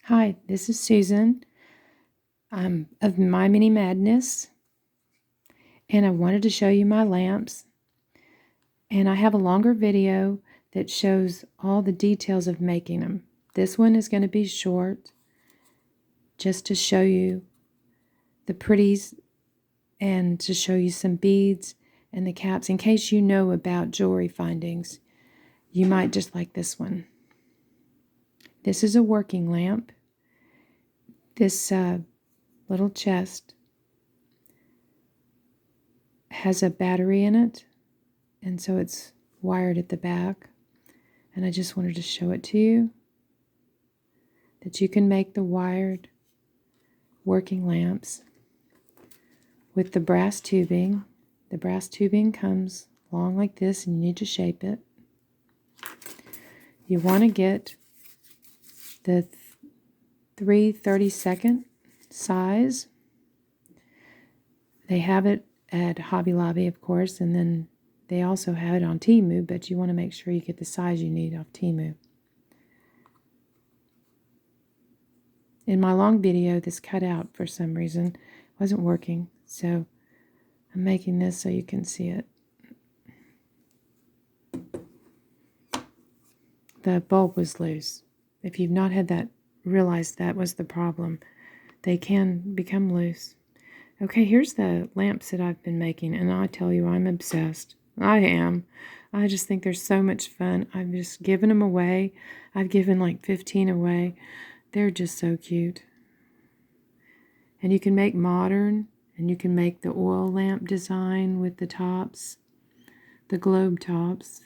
Hi, this is Susan. I'm of My Mini Madness, and I wanted to show you my lamps. And I have a longer video that shows all the details of making them. This one is going to be short, just to show you the pretties and to show you some beads and the caps. In case you know about jewelry findings, you might just like this one. This is a working lamp. This little chest has a battery in it, and so it's wired at the back. And I just wanted to show it to you, that you can make the wired working lamps with the brass tubing. The brass tubing comes long like this, and you need to shape it. You want to get the 3/32 size. They have it at Hobby Lobby, of course, and then they also have it on Temu, but you want to make sure you get the size you need off Temu. In my long video, this cut out for some reason. It wasn't working, so I'm making this so you can see it. The bulb was loose. If you've not had that, realized that was the problem. They can become loose. Okay, here's the lamps that I've been making, and I tell you, I'm obsessed. I am. I just think they're so much fun. I've just given them away. I've given like 15 away. They're just so cute. And you can make modern, and you can make the oil lamp design with the tops, the globe tops.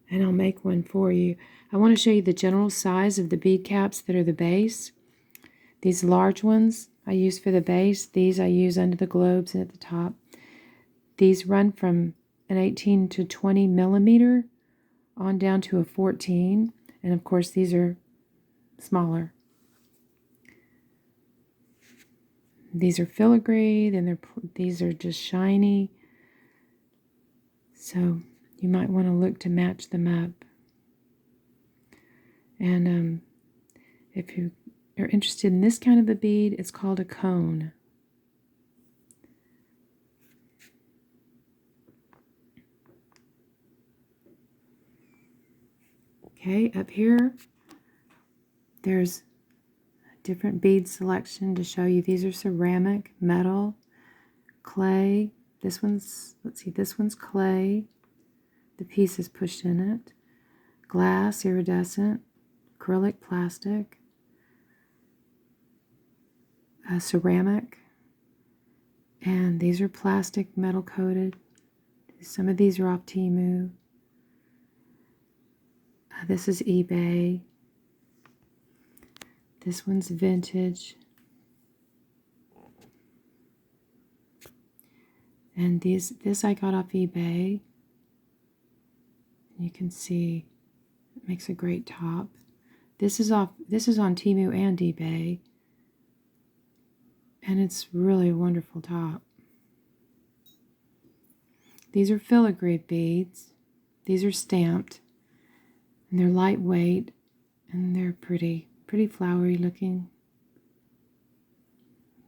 And I'll make one for you. I want to show you the general size of the bead caps that are the base. These large ones I use for the base. These I use under the globes and at the top. These run from an 18 to 20 millimeter on down to a 14. And of course these are smaller. These are filigreed, and these are just shiny. So you might want to look to match them up. And if you are interested in this kind of a bead, it's called a cone. Okay, up here, there's a different bead selection to show you. These are ceramic, metal, clay. This one's, let's see, this one's clay. The piece is pushed in it. Glass, iridescent, acrylic, plastic, ceramic, and these are plastic, metal coated. Some of these are off Temu. This is eBay. This one's vintage. And this I got off eBay. You can see it makes a great top. This is on Temu and eBay. And it's really a wonderful top. These are filigree beads. These are stamped. And they're lightweight, and they're pretty flowery looking.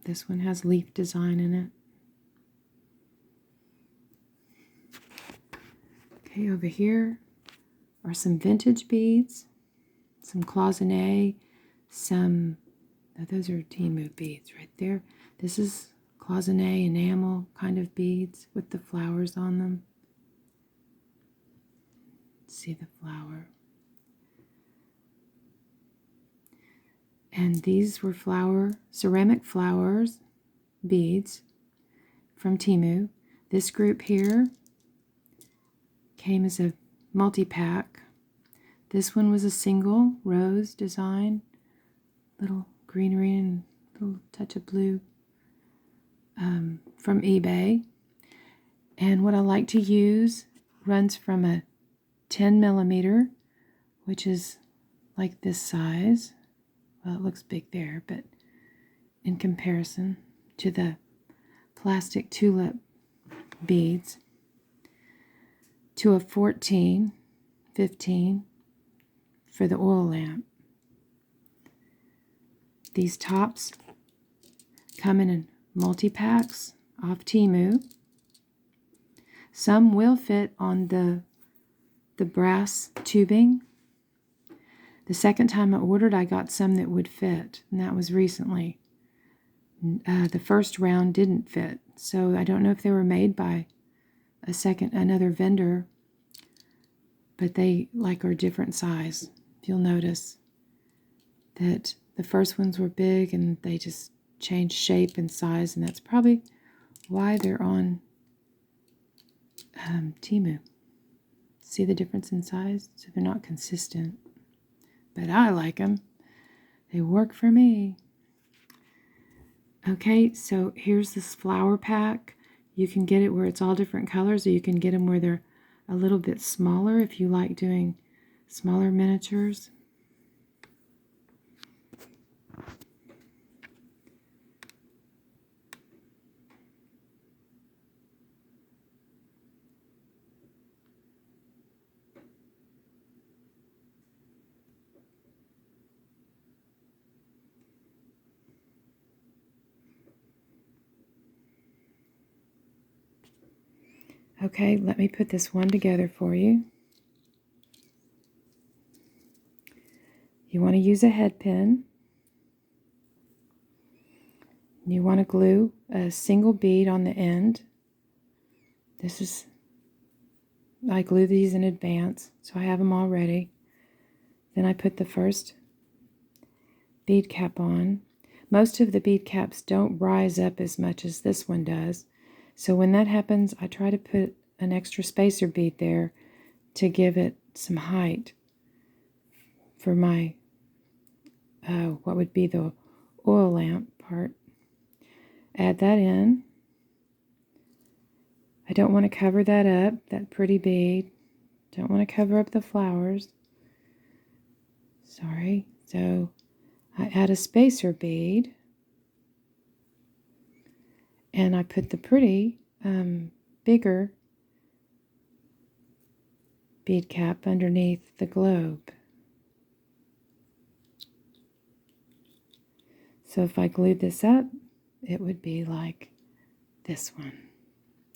This one has leaf design in it. Okay, over here are some vintage beads, some cloisonne, those are Temu beads right there. This is cloisonne enamel kind of beads with the flowers on them. See the flower. And these were ceramic flowers, beads from Temu. This group here came as a multi-pack. This one was a single rose design, little greenery and a little touch of blue, from eBay. And what I like to use runs from a 10 millimeter, which is like this size. Well, it looks big there, but in comparison to the plastic tulip beads, to a 14, 15 for the oil lamp. These tops come in multi-packs off Temu. Some will fit on the brass tubing. The second time I ordered, I got some that would fit, and that was recently. The first round didn't fit, so I don't know if they were made by another vendor, but they are different size. You'll notice that the first ones were big and they just changed shape and size, and that's probably why they're on Temu. See the difference in size? So they're not consistent. But I like them. They work for me. Okay, so here's this flower pack. You can get it where it's all different colors, or you can get them where they're a little bit smaller if you like doing smaller miniatures. Okay, let me put this one together for you. You want to use a head pin. You want to glue a single bead on the end. I glue these in advance, so I have them all ready. Then I put the first bead cap on. Most of the bead caps don't rise up as much as this one does. So when that happens, I try to put an extra spacer bead there to give it some height for my, what would be the oil lamp part. Add that in. I don't want to cover that up, that pretty bead. Don't want to cover up the flowers. Sorry. So I add a spacer bead. And I put the pretty, bigger bead cap underneath the globe. So if I glued this up, it would be like this one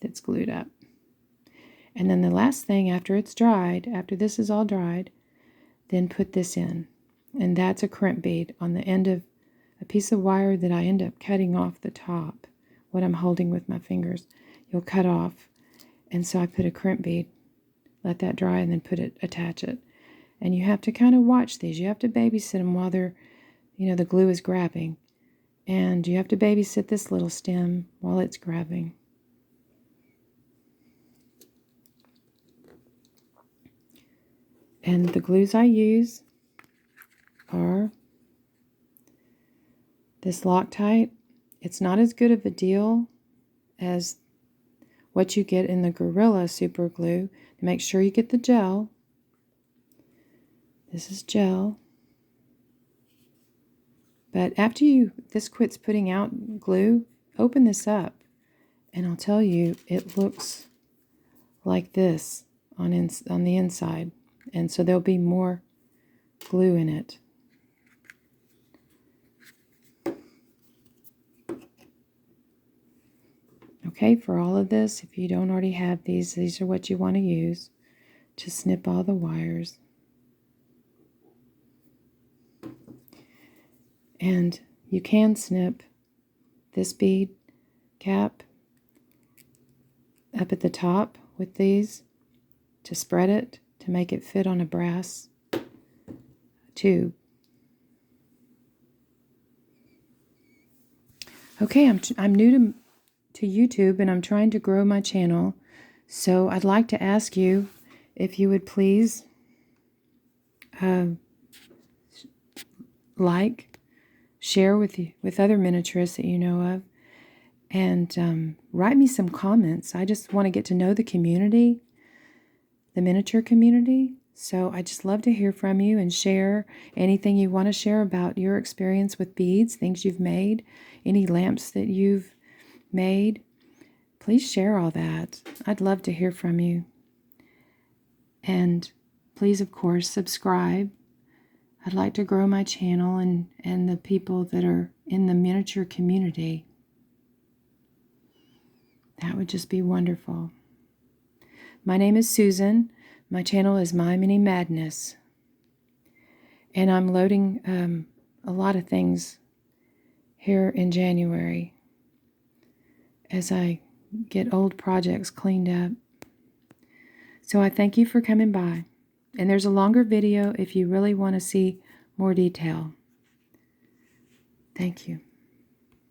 that's glued up. And then the last thing, after it's dried, after this is all dried, then put this in. And that's a crimp bead on the end of a piece of wire that I end up cutting off the top. What I'm holding with my fingers, you'll cut off. And so I put a crimp bead, let that dry, and then attach it. And you have to kind of watch these. You have to babysit them while they're, the glue is grabbing. And you have to babysit this little stem while it's grabbing. And the glues I use are this Loctite. It's not as good of a deal as what you get in the Gorilla Super Glue. Make sure you get the gel. This is gel. But after this quits putting out glue, open this up. And I'll tell you, it looks like this on the inside. And so there'll be more glue in it. Okay, for all of this, if you don't already have these are what you want to use to snip all the wires. And you can snip this bead cap up at the top with these to spread it, to make it fit on a brass tube. Okay, I'm new to YouTube, and I'm trying to grow my channel, so I'd like to ask you if you would please share with other miniaturists that you know of, and write me some comments. I just want to get to know the community. the miniature community. So I just love to hear from you and share anything you want to share about your experience with beads, things you've made, any lamps that you've made. Please share all that. I'd love to hear from you. And please, of course, subscribe. I'd like to grow my channel and the people that are in the miniature community. That would just be wonderful. My name is Susan. My channel is My Mini Madness. And I'm loading a lot of things here in January as I get old projects cleaned up. So I thank you for coming by. And there's a longer video if you really want to see more detail. Thank you.